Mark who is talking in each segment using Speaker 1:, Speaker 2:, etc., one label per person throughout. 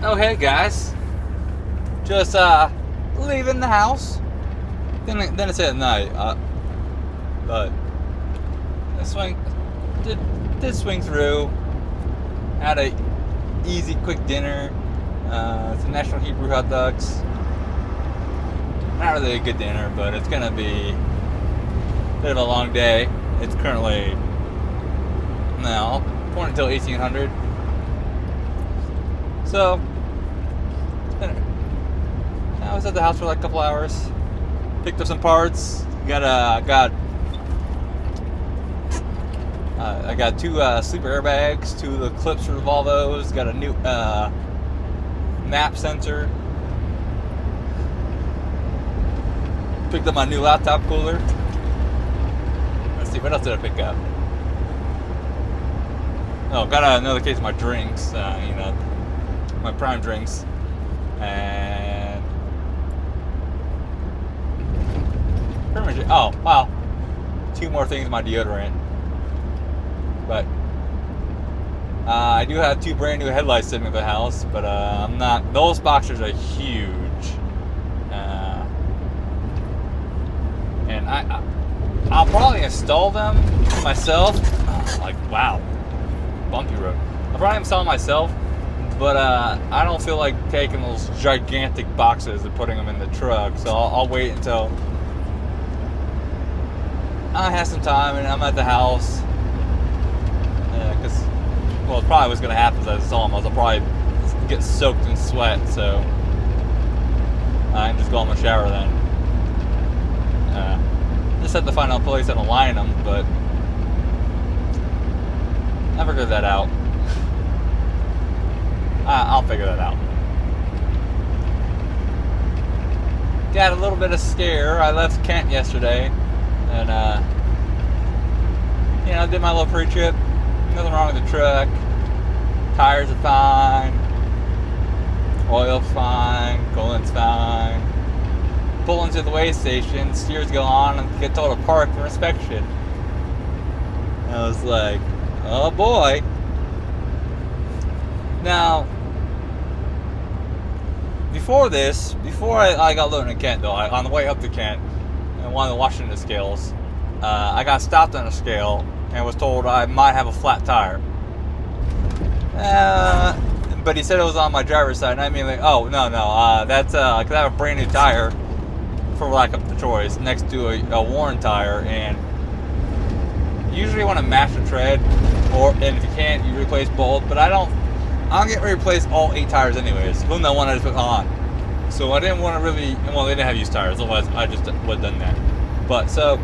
Speaker 1: Oh hey guys, just leaving the house. Then it's at night. But I did swing through. Had a easy quick dinner. Some National Hebrew hot dogs. Not really a good dinner, but it's gonna be a bit of a long day. It's currently now 20 till 1800. So I was at the house for like a couple hours. Picked up some parts. I got two sleeper airbags, two of the clips for the Volvos. Got a new map sensor. Picked up my new laptop cooler. Let's see, what else did I pick up? Oh, got another case of my drinks. My Prime drinks, and pretty much. Oh wow, two more things. My deodorant, but I do have two brand new headlights sitting at the house. But I'm not. Those boxers are huge, and I'll probably install them myself. Like wow, bumpy road. I'll probably install them myself. But I don't feel like taking those gigantic boxes and putting them in the truck, so I'll wait until I have some time and I'm at the house. Because, it's probably what's going to happen is I saw them. I'll probably get soaked in sweat, so I can just go in the shower then. Just had to find a place and align them, but I figured that out. I'll figure that out. Got a little bit of scare. I left Kent yesterday, and did my little pre-trip. Nothing wrong with the truck. Tires are fine. Oil's fine. Coolant fine. Pull into the weigh station. Steers go on and get told to park for inspection. And I was like, oh boy. Now, before I got loaded in Kent, though, on the way up to Kent, and one of the Washington scales, I got stopped on a scale and was told I might have a flat tire. But he said it was on my driver's side, and I mean, like, oh, no, that's, because I have a brand new tire, for lack of the choice, next to a worn tire, and usually you want to match the tread, and if you can't, you replace both, but I'm getting ready to replace all 8 tires anyways, including that one I just put on. So I didn't want to really, they didn't have used tires, otherwise I just would have done that. But so,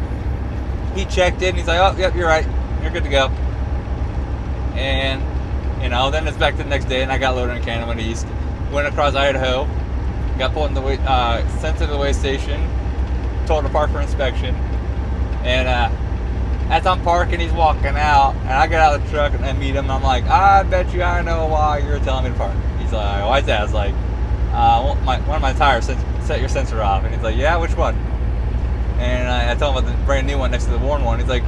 Speaker 1: he checked it and he's like, oh, yep, you're right, you're good to go. And, then it's back to the next day and I got loaded in Canada, went east, went across Idaho, got pulled in sent to the weigh station, told to park for inspection, and as I'm parking, he's walking out, and I get out of the truck and I meet him. And I'm like, I bet you I know why you're telling me to park. He's like, why is that? I was like, one of my tires set your sensor off. And he's like, yeah, which one? And I told him about the brand new one next to the worn one. He's like,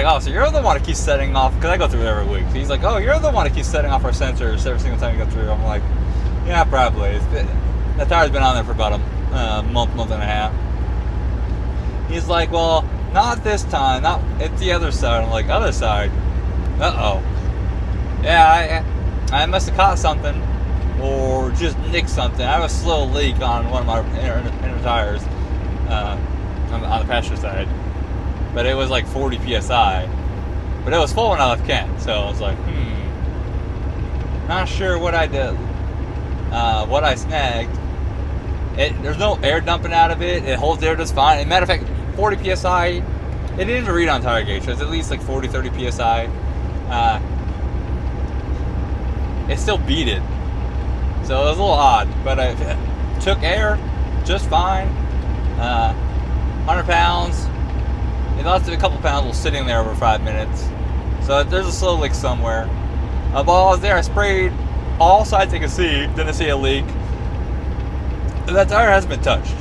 Speaker 1: oh, so you're the one that keeps setting off, because I go through it every week. So he's like, oh, you're the one that keeps setting off our sensors every single time you go through. I'm like, yeah, probably. The tire's been on there for about a month and a half. He's like, well, not this time. It's the other side. I'm like, other side? Uh-oh. Yeah, I must have caught something or just nicked something. I have a slow leak on one of my inner tires on the passenger side. But it was like 40 PSI. But it was full when I left Kent. So I was like, not sure what I did. What I snagged. There's no air dumping out of it. It holds air just fine. As a matter of fact, 40 PSI, it didn't even read on tire gauge. It was at least like 30 PSI. It still beat it. So it was a little odd, but it took air just fine. 100 pounds. It lost a couple pounds while sitting there over 5 minutes. So there's a slow leak somewhere. While I was there, I sprayed all sides I could see. Didn't see a leak. That tire hasn't been touched.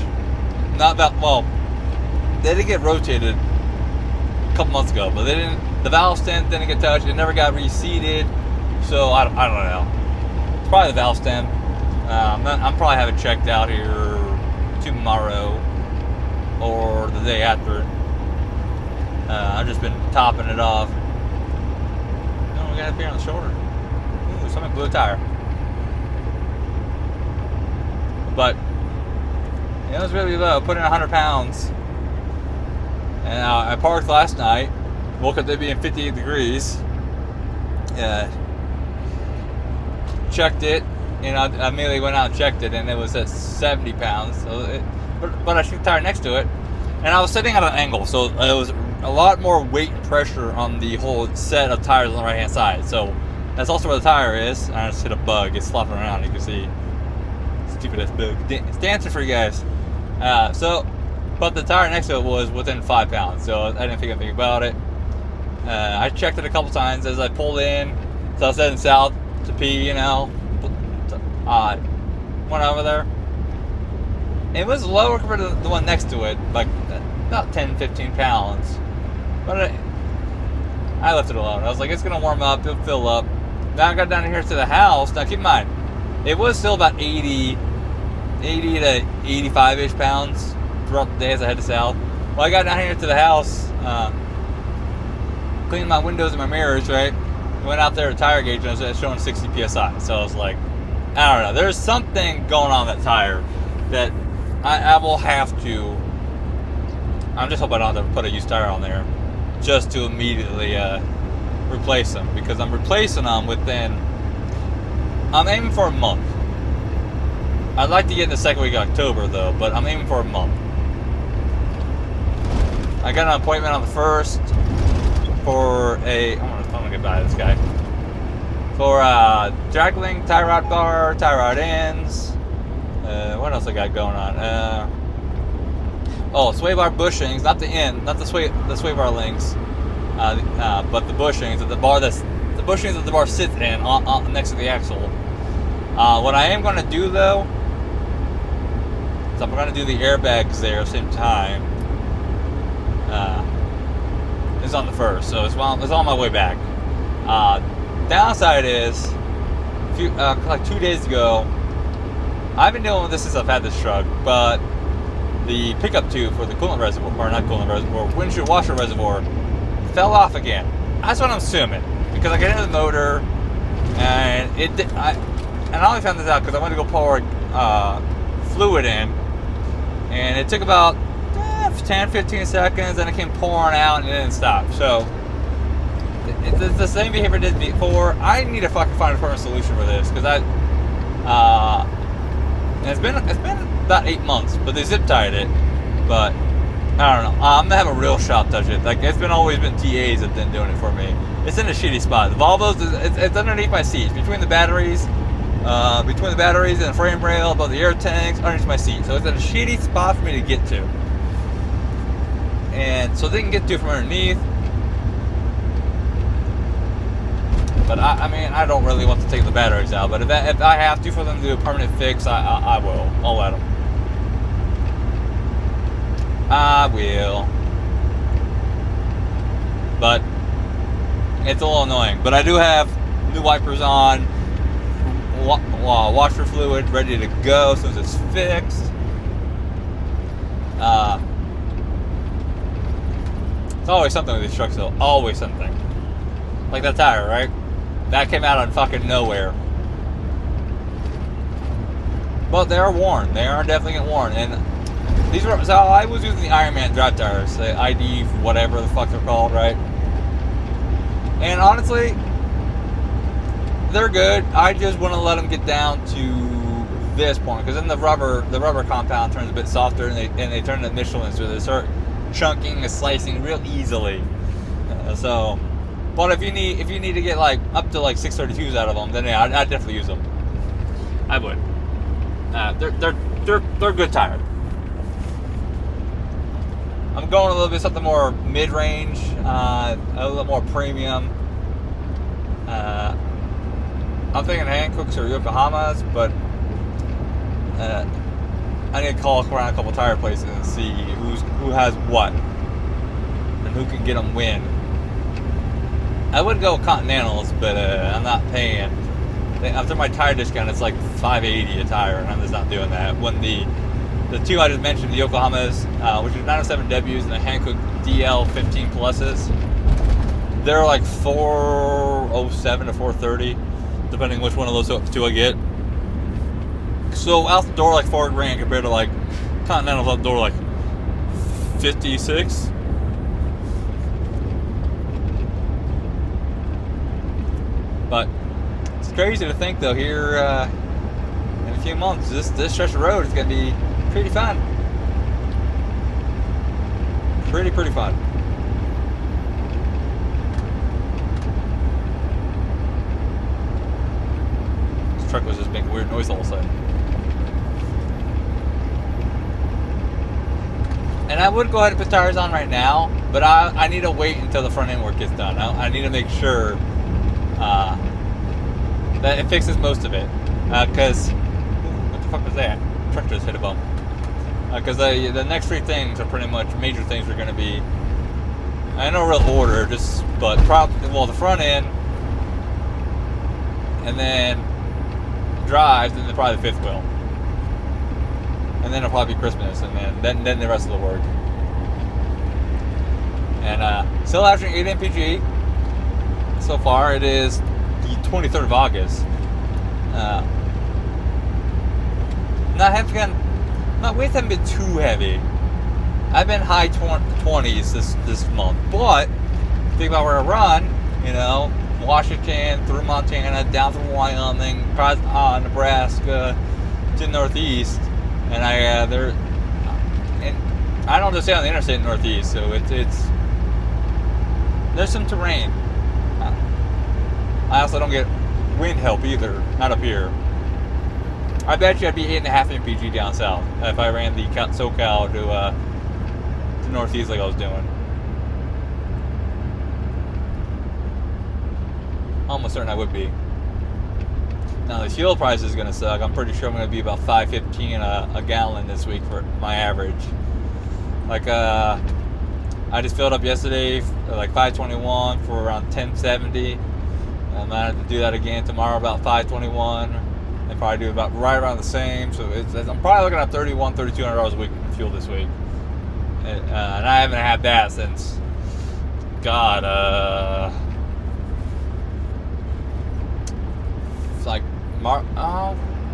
Speaker 1: They did get rotated a couple months ago, but the valve stent didn't get touched. It never got reseated. So I don't know. probably the valve stem. I'm probably have it checked out here tomorrow or the day after. I've just been topping it off. Oh, we got up here on the shoulder. Ooh, something blew a tire. But it was really low. Put in 100 pounds. And I parked last night. Woke up there being 58 degrees. Checked it. And I immediately went out and checked it, and it was at 70 pounds. So but I shook the tire next to it. And I was sitting at an angle, so it was a lot more weight and pressure on the whole set of tires on the right hand side. So that's also where the tire is. I just hit a bug. It's flopping around. You can see. Stupid ass bug. It's dancing for you guys. But the tire next to it was within 5 pounds, so I didn't think anything about it. I checked it a couple times as I pulled in. So I was heading south to pee, you know. Went over there. It was lower compared to the one next to it, like about 10, 15 pounds. But I left it alone. I was like, it's going to warm up, it'll fill up. Now I got down here to the house. Now keep in mind, it was still about 80 to 85-ish pounds throughout the day as I headed south. Well, I got down here to the house, cleaned my windows and my mirrors, right? Went out there at tire gauge and it was showing 60 PSI. So I was like, I don't know. There's something going on that tire that I will have to. I'm just hoping I don't have to put a used tire on there just to immediately replace them, because I'm replacing them within. I'm aiming for a month. I'd like to get in the second week of October though, but I'm aiming for a month. I got an appointment on the 1st for a. I'm gonna get by this guy. For drag link, tie rod bar, tie rod ends. What else I got going on? Sway bar bushings, not the end, not the sway bar links, but the bushings that the bushings that the bar sits in on next to the axle. What I am going to do though, is I'm going to do the airbags there at the same time. It's on the 1st, so it's on my way back. Downside is, like 2 days ago, I've been dealing with this since I've had this truck, but the pickup tube for the coolant reservoir, or not coolant reservoir, windshield washer reservoir, fell off again. That's what I'm assuming, because I got into the motor, and I only found this out because I went to go pour fluid in, and it took about 10-15 seconds, and it came pouring out, and it didn't stop. So it's the same behavior I did before. I need to fucking find a permanent solution for this, because it's been about 8 months, but they zip tied it. But I don't know. I'm gonna have a real shop touch it. Like, it's always been TAs that been doing it for me. It's in a shitty spot. The Volvo's, it's underneath my seats, between the batteries and the frame rail, above the air tanks, underneath my seat. So it's in a shitty spot for me to get to. And so they can get to it from underneath. But I mean, I don't really want to take the batteries out. But if I have to for them to do a permanent fix, I will. I'll let them. I will. But it's a little annoying. But I do have new wipers on, washer fluid ready to go as soon as it's fixed. It's always something with these trucks, though. Always something. Like that tire, right? That came out of fucking nowhere. But they are worn. They are definitely getting worn. And these were, so I was using the Ironman drive tires, the ID, whatever the fuck they're called, right? And honestly, they're good. I just want to let them get down to this point, because then the rubber compound turns a bit softer, and they turn to Michelin, so they start chunking and slicing real easily. But if you need to get like up to like 632s out of them, then yeah, I'd definitely use them. I would. They're good tires. I'm going a little bit something more mid-range, a little more premium. I'm thinking Hankooks or Yokohamas, but I need to call around a couple tire places and see who has what and who can get them when. I would go Continentals, but I'm not paying after my tire discount, it's like $580 a tire, and I'm just not doing that. When the two I just mentioned, the Yokohamas, which is 907Ws, and the Hankook DL15 Pluses, they're like $407 to $430, depending which one of those two I get. So out the door like $4,000 compared to like Continental's out the door like 56. But it's crazy to think though, here in a few months, this stretch of road is going to be pretty fun. Pretty fun. This truck was just making weird noise all of a sudden. And I would go ahead and put tires on right now, but I need to wait until the front end work gets done. I need to make sure that it fixes most of it. Because, what the fuck was that? Truck just hit a bump. Because the next three things are pretty much major things are going to be, I know real order, but the front end, and then drives, and then probably the fifth wheel. And then it'll probably be Christmas, and then the rest of the work. And still averaging 8 mpg so far. It is the 23rd of August. My weights haven't been too heavy. I've been high 20s this month, but think about where I run. Washington through Montana, down through Wyoming, across Nebraska to Northeast. And I don't just stay on the interstate in Northeast, so it's there's some terrain. I also don't get wind help either, not up here. I bet you I'd be 8.5 mpg down south if I ran the SoCal to Northeast like I was doing. Almost certain I would be. Now the fuel price is going to suck. I'm pretty sure I'm going to be about $5.15 a gallon this week for my average. Like I just filled up yesterday like $5.21 for around $10.70. I'm going to have to do that again tomorrow about $5.21, and probably do about right around the same. So I'm probably looking at $3,200 a week in fuel this week, and I haven't had that since it's like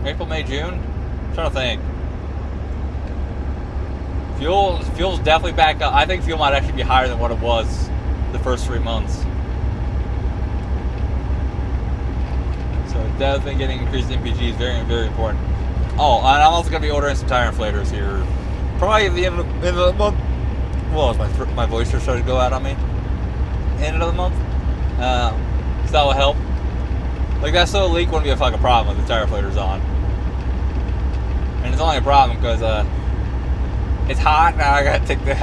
Speaker 1: April, May, June. I'm trying to think. Fuel's definitely back up. I think fuel might actually be higher than what it was the first 3 months. So definitely getting increased MPG is very, very important. Oh, and I'm also going to be ordering some tire inflators here. Probably at the end of the month. Well, my voice just started to go out on me. End of the month. So that will help. Like that slow leak wouldn't be a fucking problem with the tire inflators on. And it's only a problem because it's hot now. I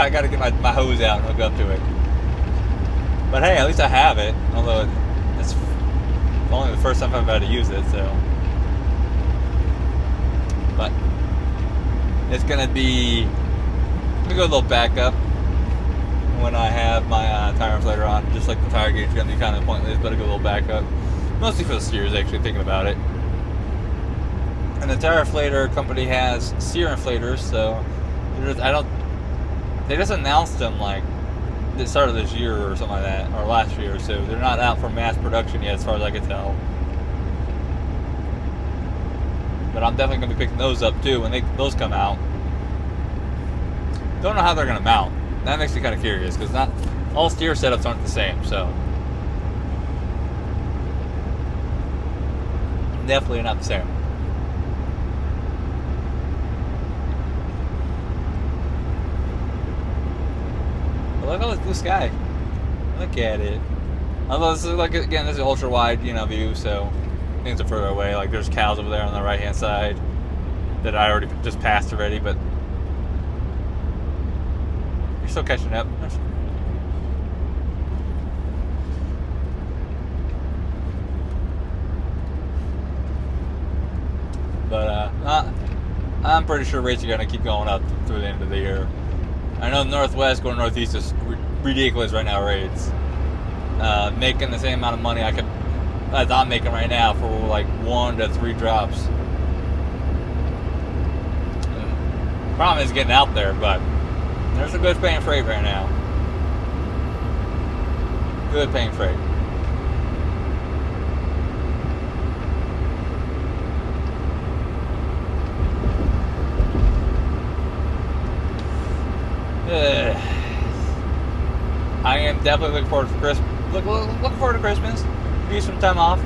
Speaker 1: gotta get my hose out and hook up to it. But hey, at least I have it. Although it's only the first time I've had to use it, so. But it's gonna be. Let me go a little backup when I have my tire inflator on. Just like the tire gauge is gonna be kind of pointless, but a good little backup. Mostly for the steers, actually, thinking about it. And the tire inflator company has steer inflators, so they just announced them like the start of this year or something like that, or last year, so they're not out for mass production yet, as far as I can tell. But I'm definitely going to be picking those up too when those come out. Don't know how they're going to mount. That makes me kind of curious, because not all steer setups aren't the same, so. Definitely not the same. But look at all this blue sky. Look at it. Although this is this is ultra wide, view, so things are further away. Like there's cows over there on the right hand side that I already just passed already, but you're still catching up. But I'm pretty sure rates are going to keep going up through the end of the year. I know Northwest going Northeast is ridiculous right now rates. Making the same amount of money I could as I'm making right now for like 1 to 3 drops. Problem is getting out there, but there's a good paying freight right now. Good paying freight. I am definitely looking forward to Christmas. Looking forward to Christmas. Give some time off.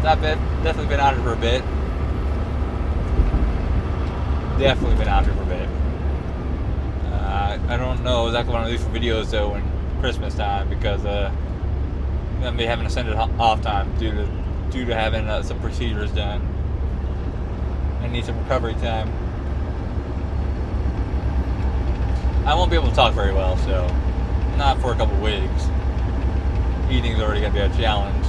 Speaker 1: I've definitely been out here for a bit. Definitely been out here for a bit. I don't know exactly when I release videos though in Christmas time because I'm gonna be having extended off time due to having some procedures done. I need some recovery time. I won't be able to talk very well, so not for a couple weeks. Eating's already gonna be a challenge.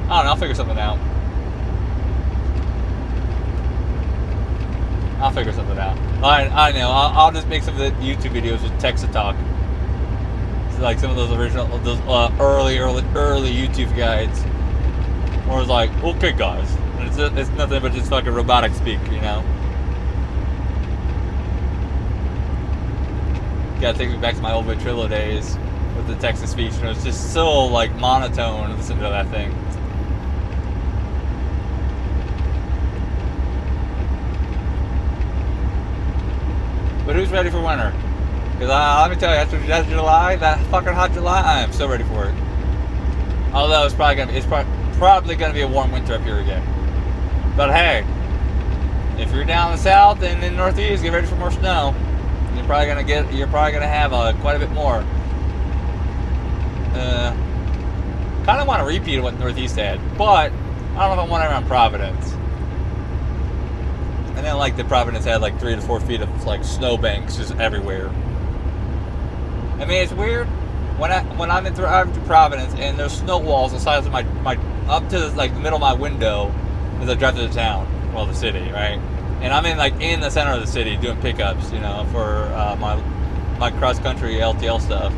Speaker 1: I don't know, I'll figure something out. I know, I'll just make some of the YouTube videos with text-to-talk. So like some of those original, early YouTube guides. Where it's like, okay guys. And it's nothing but just fucking robotic speak, you know? Gotta take me back to my old Ventrilo days with the text-to-speech. You know, it's just so like monotone to listen to that thing. But who's ready for winter? Because let me tell you, after July, that fucking hot July, I am so ready for it. Although it's probably gonna be a warm winter up here again. But hey, if you're down in the south and in the northeast, get ready for more snow. You're probably gonna have quite a bit more. Kind of want to repeat what Northeast had, but I don't know if I want it around Providence. And then like the Providence had like 3 to 4 feet of like snow banks just everywhere. I mean, it's weird when I'm driving to Providence and there's snow walls the size of my up to like the middle of my window as I drive through the town, well, the city, right? And I'm in the center of the city doing pickups, you know, for my cross country LTL stuff.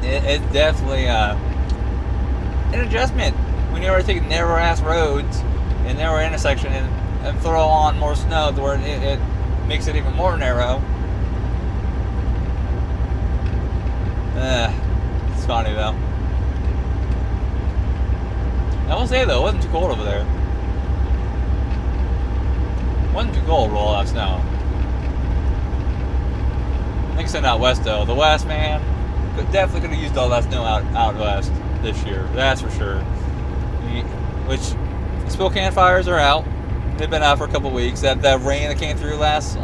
Speaker 1: It's definitely an adjustment when you're taking narrow ass roads and narrow intersection and throw on more snow to where it makes it even more narrow. It's funny though. I will say though, it wasn't too cold over there. It wasn't too cold with all that snow. Nixon out west though. The west, man, definitely could have used all that snow out west this year. That's for sure. Which Spokane fires are out. They've been out for a couple weeks. That rain that came through last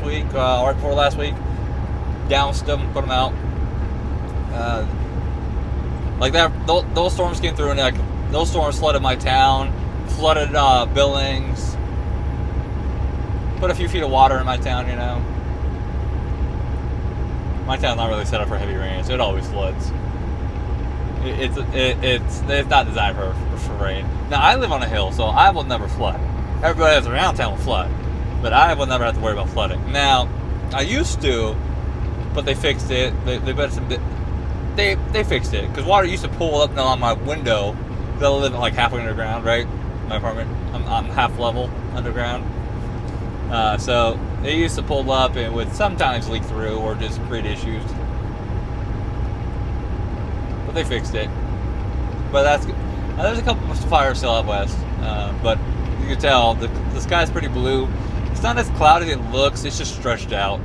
Speaker 1: week, right before last week, doused them, put them out. Like that, those storms came through, and like those storms flooded my town, flooded Billings, put a few feet of water in my town. You know, my town's not really set up for heavy rain, so it always floods. It's not designed for rain. Now I live on a hill, so I will never flood. Everybody that's around town will flood, but I will never have to worry about flooding. Now I used to, but they fixed it. They fixed it because water used to pool up on my window. I live like halfway underground, right? My apartment, I'm half level underground. So they used to pull up and would sometimes leak through or just create issues. But they fixed it. But that's good. There's a couple of fires still out west, but you can tell the sky's pretty blue. It's not as cloudy as it looks. It's just stretched out,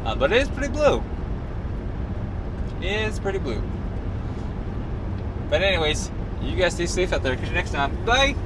Speaker 1: but it is pretty blue. It's pretty blue. But anyways, you guys stay safe out there. Catch you next time. Bye.